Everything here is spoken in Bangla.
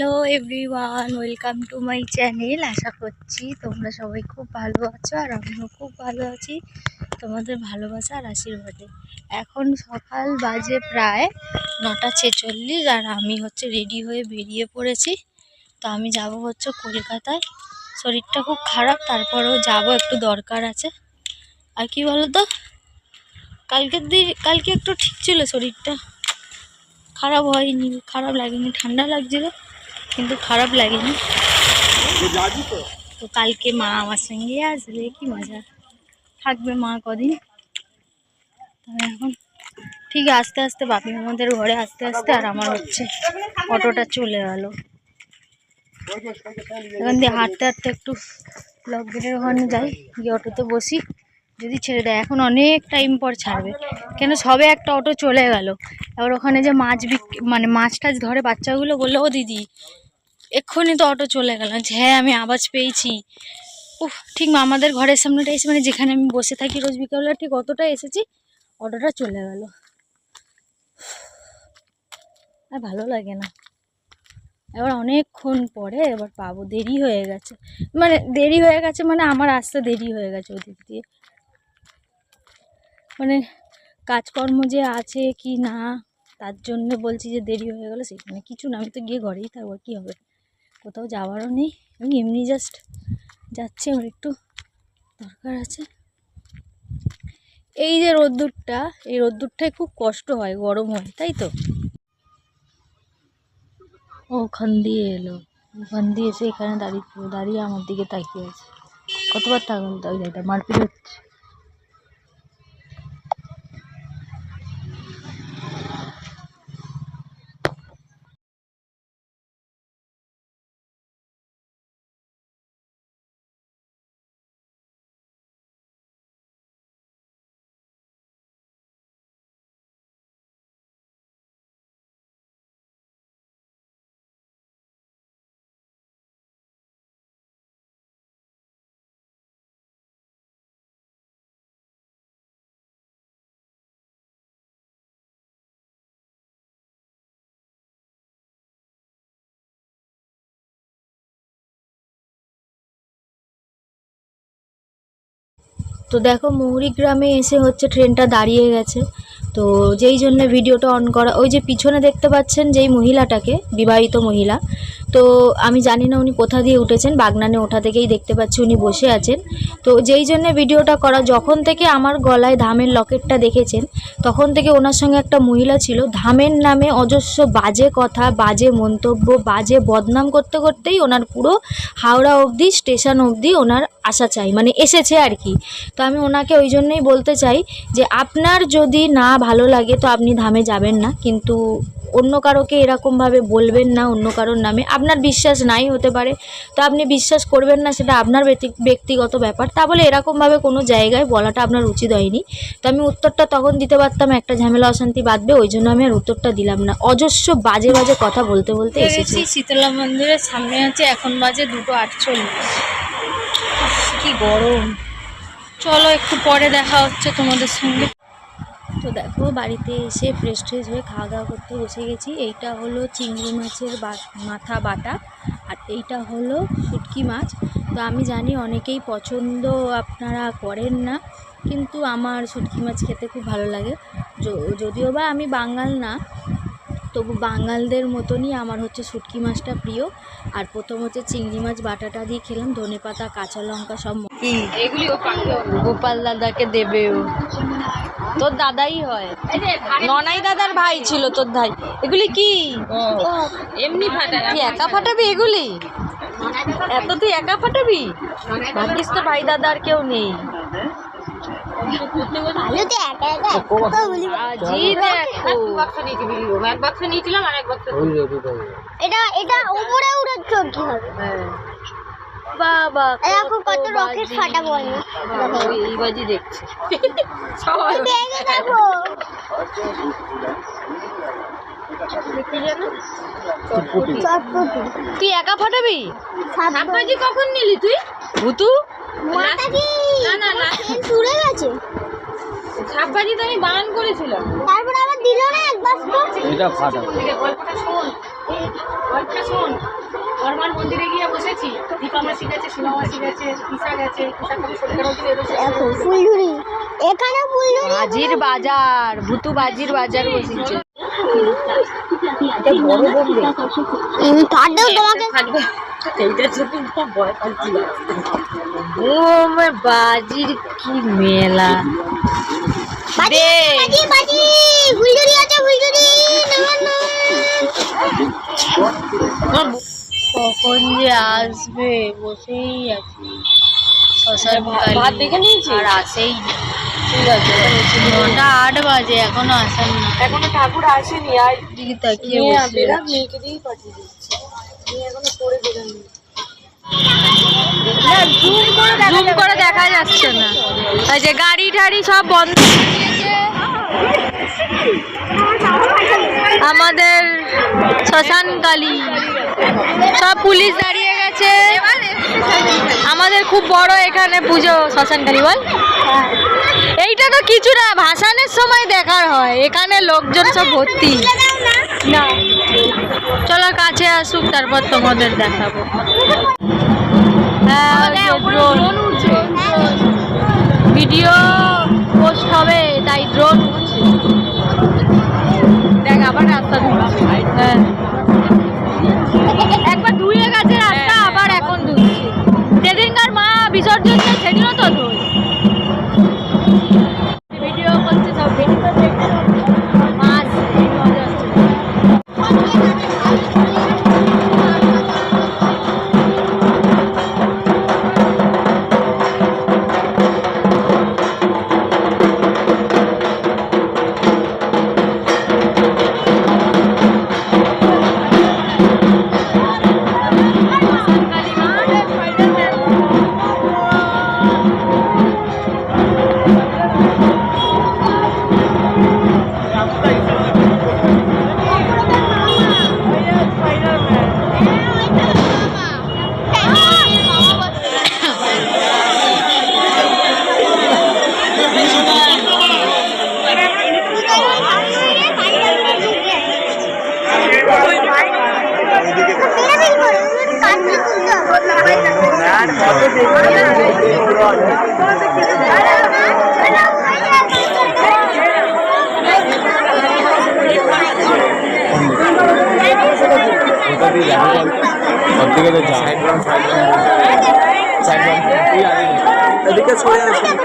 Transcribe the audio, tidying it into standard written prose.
Hello everyone, welcome to my channel. আশা করছি তোমরা সবাই খুব ভালো আছো আর আমিও খুব ভালো আছি তোমাদের ভালোবাসা আর আশীর্বাদে। এখন সকাল বাজে প্রায় 9:46 আর আমি রেডি হয়ে বেরিয়ে পড়েছি। তো আমি যাব কলকাতায়। শরীরটা খুব খারাপ, তারপরেও যাব, একটু দরকার আছে। আর কি বলো তো, কালকে একটু ঠিক ছিল, শরীরটা খারাপ হয়নি, খারাপ লাগেনি, ঠান্ডা লাগছিল কিন্তু খারাপ লাগেনি। তো কালকে মা আমার সঙ্গে আসবে, কি মজা থাকবে মা কদিন। এখন ঠিক আস্তে আস্তে বাপি আমাদের ঘরে আস্তে আস্তে আর আমার অটোটা চলে গেল। এখান দিয়ে হাঁটতে হাঁটতে একটু ব্লক গেটের ওখানে যাই, গিয়ে অটোতে বসি, যদি ছেড়ে দেয়। এখন অনেক টাইম পর ছাড়বে, কেন সবে একটা অটো চলে গেল। এবার ওখানে যে মাছ টাছ ধরে বাচ্চাগুলো বললো, ও দিদি এক্ষুনি তো অটো চলে গেল। হ্যাঁ, আমি আওয়াজ পেয়েছি। ঠিক আমাদের ঘরের সামনেটা এসে, যেখানে আমি বসে থাকি রোজ বিকালবেলা, ঠিক অতটা এসেছি, অটোটা চলে গেল। আর ভালো লাগে না। এবার অনেকক্ষণ পরে এবার পাবো, দেরি হয়ে গেছে আমার আসতে দেরি হয়ে গেছে ওদিক দিয়ে। কাজকর্ম যে আছে কি না, তার জন্য বলছি যে দেরি হয়ে গেল। সেখানে কিছু না, আমি তো গিয়ে ঘরেই থাকবো, কি হবে, কোথাও যাওয়ারও নেই। আমি এমনি জাস্ট যাচ্ছি, আমার একটু দরকার আছে। এই যে এই রোদ্দুরটায় খুব কষ্ট হয়, গরম হয়, তাই তো। ওখান দিয়ে এলো, ওখান দিয়ে এসে এখানে দাঁড়িয়ে আমার দিকে তাকিয়ে আছে। কতবার তাকাল, মারপিট হচ্ছে। তো দেখো, মৌরি গ্রামে এসে ট্রেনটা দাঁড়িয়ে গেছে। তো যেই জন্য ভিডিওটা অন করা, ওই যে পিছনে দেখতে পাচ্ছেন যেই মহিলাটাকে, বিবাহিত মহিলা, তো আমি জানি না উনি কোথা দিয়ে উঠেছেন, বাগনানে ওঠা থেকেই দেখতে পাচ্ছি উনি বসে আছেন। তো যেই জন্য ভিডিওটা করা, যখন থেকে আমার গলায় ধামের লকেটটা দেখেছেন, তখন থেকে ওনার সঙ্গে একটা মহিলা ছিল, ধামের নামে অজস্র বাজে কথা, বাজে মন্তব্য, বাজে বদনাম করতে করতেই ওনার পুরো হাওড়া অবধি, স্টেশন অবধি ওনার আসা চাই, এসেছে আর কি। তো আমি ওনাকে ওই জন্যই বলতে চাই যে আপনার যদি না ভালো লাগে তো আপনি ধামে যাবেন না, কিন্তু অন্য কারোকে এরকমভাবে বলবেন না অন্য কারোর নামে। আপনার বিশ্বাস নাই হতে পারে, তো আপনি বিশ্বাস করবেন না, সেটা আপনার ব্যক্তিগত ব্যাপার। তা বলে এরকমভাবে কোনো জায়গায় বলাটা আপনার উচিত হয়নি। তো আমি উত্তরটা তখন দিতে পারতাম, একটা ঝামেলা অশান্তি বাঁধবে, ওই জন্য আমি আর উত্তরটা দিলাম না। অজস্র বাজে বাজে কথা বলতে বলতে এসেছি। শীতলা মন্দিরের সামনে আছে, এখন বাজে 2:48। কি গরম। চলো একটু পরে দেখা হচ্ছে তোমাদের সঙ্গে। তো দেখো, বাড়িতে এসে ফ্রেশ হয়ে খাওয়া দাওয়া করতে বসে গেছি। এইটা হলো চিংড়ি মাছের মাথা বাটা, আর এইটা হলো শুটকি মাছ। তো আমি জানি অনেকেই পছন্দ আপনারা করেন না, কিন্তু আমার শুটকি মাছ খেতে খুব ভালো লাগে। যদিও বা আমি বাঙাল না, তবু বাঙালদের মতনই আমার শুটকি মাছটা প্রিয়। আর প্রথম চিংড়ি মাছ বাটাটা দিয়ে খেলাম, ধনেপাতা, কাঁচা লঙ্কা সব। এগুলি গোপাল দাদাকে দেবে, তোর দাদাই হয়, ননাই দাদার ভাই ছিল তোর ভাই। এগুলি কি এমনি ফাটা, তুই একা ফাটাবি এগুলি? এত তুই একা ফাটাবি? ভাবিস তো ভাই দাদা আর কেউ নেই। বাবা এখন কত রকেট ফাটাবো আমি, এই বাজি দেখছি সবাই। তুই একা ফাটাবি? শাকভাজি কখন নিলি তুই? ভুতু না না না, উড়ে গেছে। সাববাজি তো আমি বান করেছিলাম, তারপর আবার দিল না এক বাস্ক। এটা ফাটা গল্পটা শোন, গল্পটা শোন। হনুমান মন্দিরে গিয়ে বসেছি, দীপা মাসি গেছে, সীমা মাসি গেছে, ঈশা গেছে, ঈশা খালি সরকার দেখো ফুলঝুরি, এখানে ফুলঝুরি বাজির বাজার, ভুতু বাজির বাজার বসেছে। কাটেও তোমাকে এইটা যদি ভয় পাচ্ছি না। ও আমার বাজির কি মেলা। বাজি বাজি বাজি ফুলঝুরি আছে, ফুলঝুরি না কখন যে আসবে বসেই আছি। শ্মশান ভাত দেখে নিয়েছি আর আসেই না। ঠিক আছে, 9টা 8 বাজে এখনো আসেন না। এখনো ঠাকুর আসেনি। আর দিকে তাকিয়ে মেয়ে বসে বেরা আছি। মেয়েকে দিয়েই পাঠিয়ে দিচ্ছি, মেয়ে এখনো পড়ে বেরোনি। জুম করে দেখা যাচ্ছে না, এই যে গাড়ি ঠাড়ি সব বন্ধ করে দিয়েছে। আমাদের শ্মশানকালী সব পুলিশ দাঁড়িয়ে গেছে। আমাদের খুব বড় এখানে পুজো শ্মশানকালী, বল। এইটা তো কিছু না, ভাসানের সময় দেখার হয়, এখানে লোকজন সব ভর্তি। না চলো কাছে আসুক, তারপর তোমাদের দেখাবো। হ্যাঁ ভিডিও পোস্ট হবে তাই ড্রোন উঠছে। দেখ আবার রাস্তা ধুচ্ছে। হ্যাঁ একবার ধুয়ে গেছে রাস্তা, আবার এখন ধুচ্ছে। সেদিনকার মা বিসর্জন সেদিনও তো ধুই। ভিডিও করছে সব, ভিডিও দেখছে মাছ মজা হচ্ছে। এদিকে সরে আসুন।